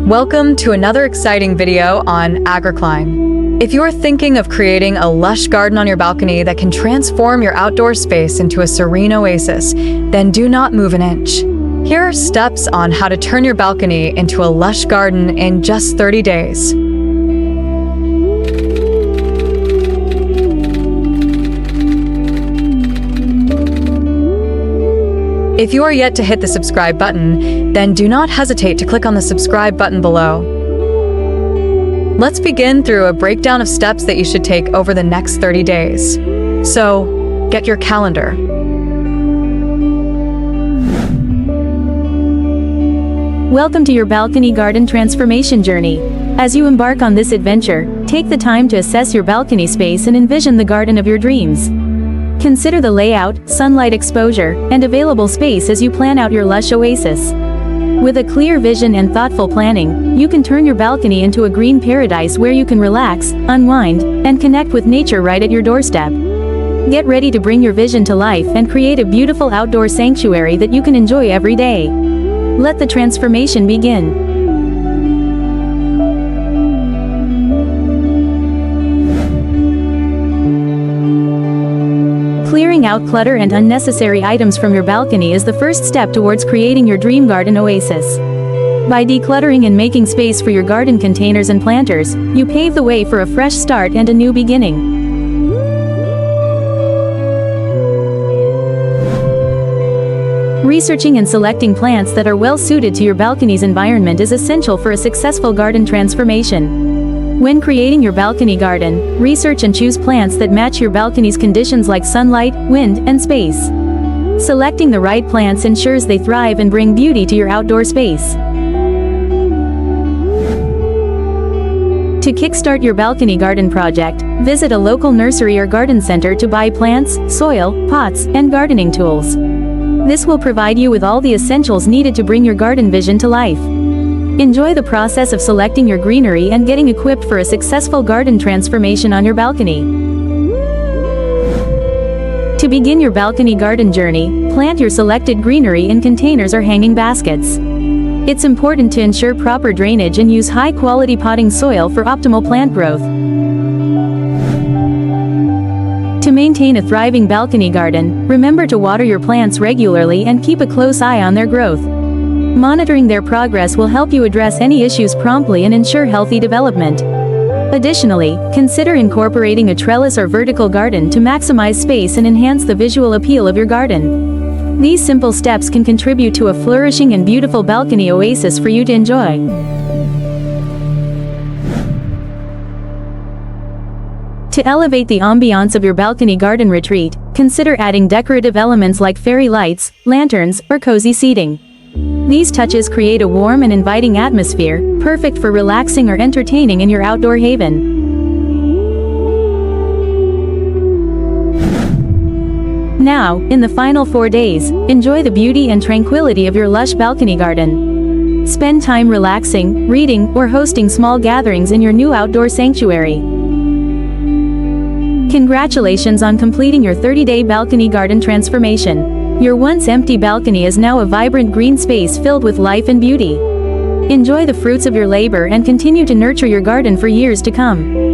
Welcome to another exciting video on AgriClimb. If you're thinking of creating a lush garden on your balcony that can transform your outdoor space into a serene oasis, then do not move an inch. Here are steps on how to turn your balcony into a lush garden in just 30 days. If you are yet to hit the subscribe button, then do not hesitate to click on the subscribe button below. Let's begin through a breakdown of steps that you should take over the next 30 days. So, get your calendar. Welcome to your balcony garden transformation journey. As you embark on this adventure, take the time to assess your balcony space and envision the garden of your dreams. Consider the layout, sunlight exposure, and available space as you plan out your lush oasis. With a clear vision and thoughtful planning, you can turn your balcony into a green paradise where you can relax, unwind, and connect with nature right at your doorstep. Get ready to bring your vision to life and create a beautiful outdoor sanctuary that you can enjoy every day. Let the transformation begin. Clearing out clutter and unnecessary items from your balcony is the first step towards creating your dream garden oasis. By decluttering and making space for your garden containers and planters, you pave the way for a fresh start and a new beginning. Researching and selecting plants that are well suited to your balcony's environment is essential for a successful garden transformation. When creating your balcony garden, research and choose plants that match your balcony's conditions like sunlight, wind, and space. Selecting the right plants ensures they thrive and bring beauty to your outdoor space. To kickstart your balcony garden project, visit a local nursery or garden center to buy plants, soil, pots, and gardening tools. This will provide you with all the essentials needed to bring your garden vision to life. Enjoy the process of selecting your greenery and getting equipped for a successful garden transformation on your balcony. To begin your balcony garden journey, plant your selected greenery in containers or hanging baskets. It's important to ensure proper drainage and use high-quality potting soil for optimal plant growth. To maintain a thriving balcony garden, remember to water your plants regularly and keep a close eye on their growth. Monitoring their progress will help you address any issues promptly and ensure healthy development. Additionally, consider incorporating a trellis or vertical garden to maximize space and enhance the visual appeal of your garden. These simple steps can contribute to a flourishing and beautiful balcony oasis for you to enjoy. To elevate the ambiance of your balcony garden retreat, consider adding decorative elements like fairy lights, lanterns, or cozy seating. These touches create a warm and inviting atmosphere, perfect for relaxing or entertaining in your outdoor haven. Now, in the final 4 days, enjoy the beauty and tranquility of your lush balcony garden. Spend time relaxing, reading, or hosting small gatherings in your new outdoor sanctuary. Congratulations on completing your 30-day balcony garden transformation. Your once empty balcony is now a vibrant green space filled with life and beauty. Enjoy the fruits of your labor and continue to nurture your garden for years to come.